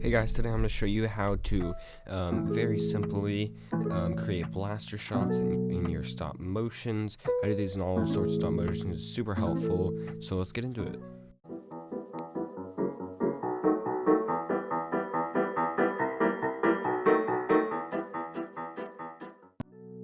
Hey guys, today I'm going to show you how to very simply create blaster shots in your stop motions. I do these in all sorts of stop motions. It's super helpful, so let's get into it.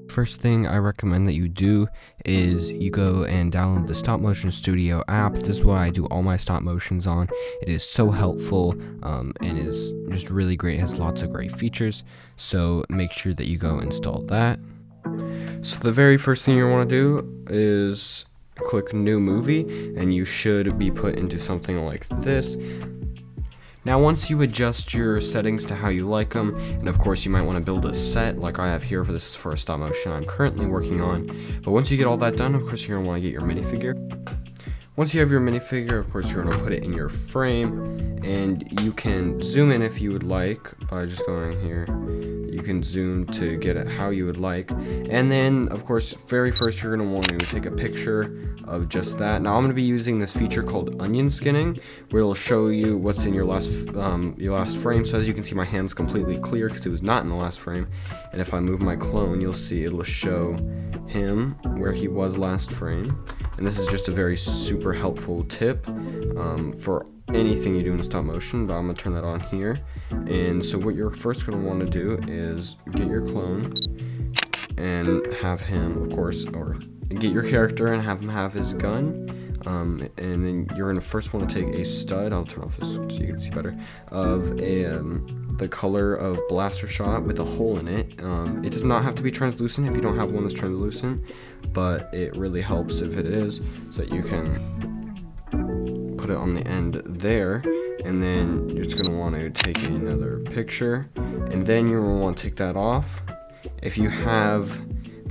First thing I recommend that you do is you go and download the Stop Motion Studio app. This is what I do all my stop motions on. It is so helpful and is just really great. It has lots of great features, so make sure that you go install that. So the very first thing you want to do is click New Movie, and you should be put into something like this. Now once you adjust your settings to how you like them, and of course you might want to build a set like I have here for this for a stop motion I'm currently working on, but once you get all that done, of course you're going to want to get your minifigure. Once you have your minifigure, of course you're going to put it in your frame, and you can zoom in if you would like by just going here. You can zoom to get it how you would like, and then of course very first you're going to want to take a picture of just that. Now I'm going to be using this feature called onion skinning, where it'll show you what's in your last frame. So as you can see, my hand's completely clear because it was not in the last frame, and if I move my clone, you'll see it'll show him where he was last frame. And this is just a very super helpful tip for anything you do in stop motion, but I'm going to turn that on here. And so what you're first going to want to do is get your clone and have him, of course, or get your character and have him have his gun. And then you're going to first want to take a stud, I'll turn off this so you can see better, of the color of blaster shot with a hole in it. It does not have to be translucent if you don't have one that's translucent, but it really helps if it is, so that you can put it on the end there. And then you're just going to want to take another picture, and then you're going to want to take that off. If you have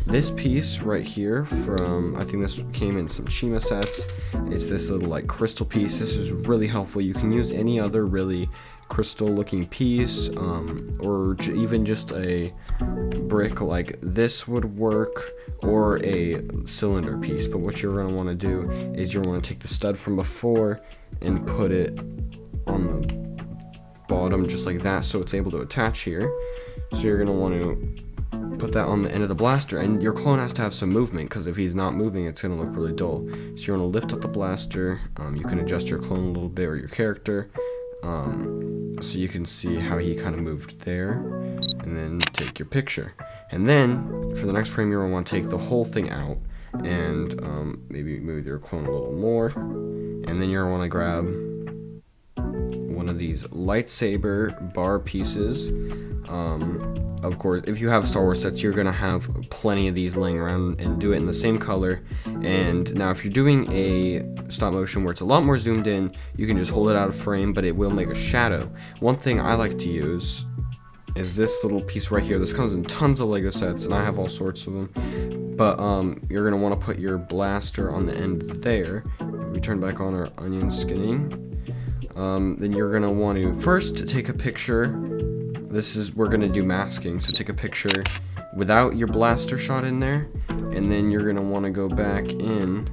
this piece right here from, I think this came in some Chima sets, it's this little like crystal piece. This is really helpful. You can use any other really crystal looking piece, or even just a brick like this would work, or a cylinder piece. But what you're going to want to do is you're going to take the stud from before and put it on the bottom just like that, so it's able to attach here. So you're going to want to put that on the end of the blaster, and your clone has to have some movement, because if he's not moving, it's going to look really dull. So you're going to lift up the blaster. You can adjust your clone a little bit, or your character, so you can see how he kind of moved there, and then take your picture. And then for the next frame, you're going to want to take the whole thing out, and maybe move your clone a little more, and then you're going to want to grab one of these lightsaber bar pieces. Of course, if you have Star Wars sets, you're going to have plenty of these laying around, and do it in the same color. And now if you're doing a stop motion where it's a lot more zoomed in, you can just hold it out of frame, but it will make a shadow. One thing I like to use is this little piece right here. This comes in tons of Lego sets, and I have all sorts of them. But you're going to want to put your blaster on the end there. We turn back on our onion skinning. Then you're going to want to first take a picture. We're going to do masking, so take a picture without your blaster shot in there, and then you're going to want to go back in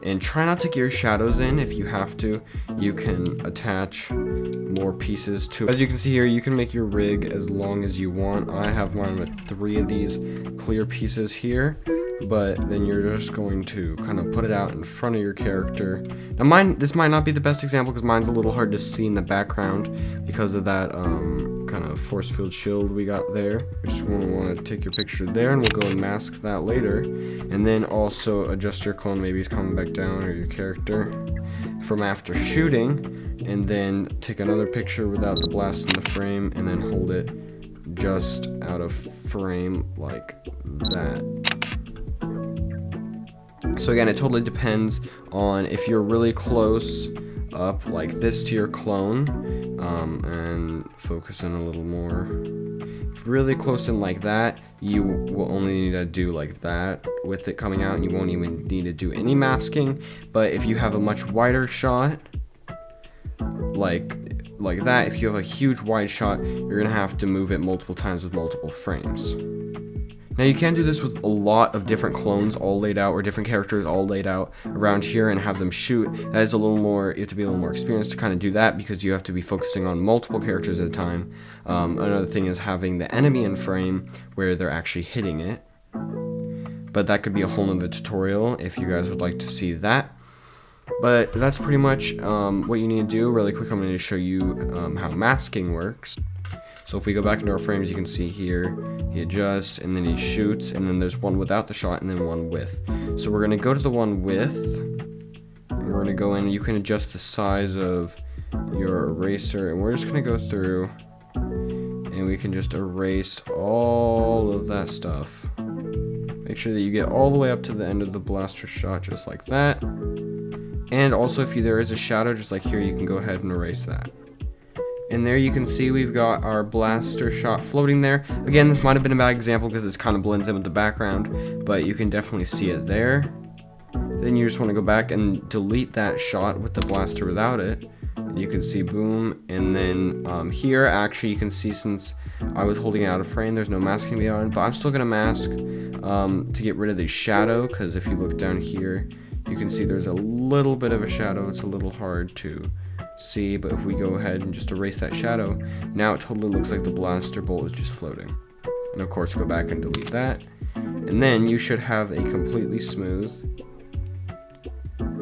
and try not to get your shadows in. If you have to, you can attach more pieces to it. As you can see here, you can make your rig as long as you want. I have mine with 3 of these clear pieces here, but then you're just going to kind of put it out in front of your character. Now this might not be the best example because mine's a little hard to see in the background because of that kind of force field shield we got there. You just want to take your picture there, and we'll go and mask that later. And then also adjust your clone, maybe it's coming back down, or your character from after shooting, and then take another picture without the blast in the frame, and then hold it just out of frame like that. So again, it totally depends on if you're really close up like this to your clone, and focus in a little more. If really close in like that, you will only need to do like that with it coming out, and you won't even need to do any masking. But if you have a much wider shot, like that, if you have a huge wide shot, you're gonna have to move it multiple times with multiple frames. Now you can do this with a lot of different clones all laid out, or different characters all laid out around here, and have them shoot. That is a little more, you have to be a little more experienced to kind of do that, because you have to be focusing on multiple characters at a time. Another thing is having the enemy in frame where they're actually hitting it. But that could be a whole nother tutorial if you guys would like to see that. But that's pretty much what you need to do. Really quick, I'm going to show you how masking works. So if we go back into our frames, you can see here, he adjusts, and then he shoots, and then there's one without the shot, and then one with. So we're going to go to the one with, and we're going to go in, you can adjust the size of your eraser, and we're just going to go through, and we can just erase all of that stuff. Make sure that you get all the way up to the end of the blaster shot, just like that. And also, if there is a shadow, just like here, you can go ahead and erase that. And there you can see we've got our blaster shot floating there. Again, this might have been a bad example because it kind of blends in with the background, but you can definitely see it there. Then you just want to go back and delete that shot with the blaster without it. You can see boom, and then here actually you can see, since I was holding it out of frame, there's no masking to be on, but I'm still going to mask to get rid of the shadow, because if you look down here, you can see there's a little bit of a shadow. It's a little hard to see, but if we go ahead and just erase that shadow, now it totally looks like the blaster bolt is just floating. And of course, go back and delete that, and then you should have a completely smooth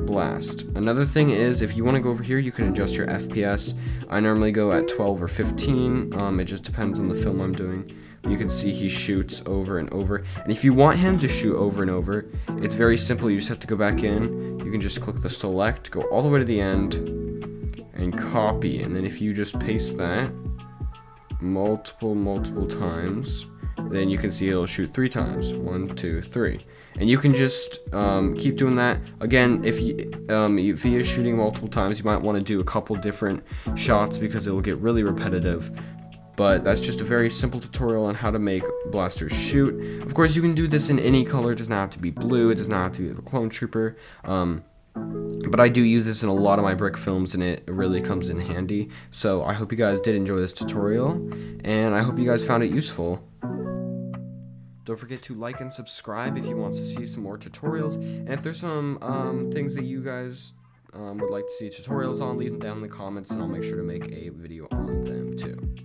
blast. Another thing is, if you want to go over here, you can adjust your FPS. I normally go at 12 or 15. It just depends on the film I'm doing. You can see he shoots over and over, and if you want him to shoot over and over, it's very simple. You just have to go back in, you can just click the select, go all the way to the end, and copy, and then if you just paste that multiple times, then you can see it'll shoot 3 times. 1, 2, 3. And you can just keep doing that. Again, if he is shooting multiple times, you might want to do a couple different shots because it will get really repetitive. But that's just a very simple tutorial on how to make blasters shoot. Of course, you can do this in any color. It does not have to be blue. It does not have to be the clone trooper. But I do use this in a lot of my brick films, and it really comes in handy. So I hope you guys did enjoy this tutorial, and I hope you guys found it useful. Don't forget to like and subscribe if you want to see some more tutorials, and if there's some things that you guys would like to see tutorials on, leave them down in the comments, and I'll make sure to make a video on them too.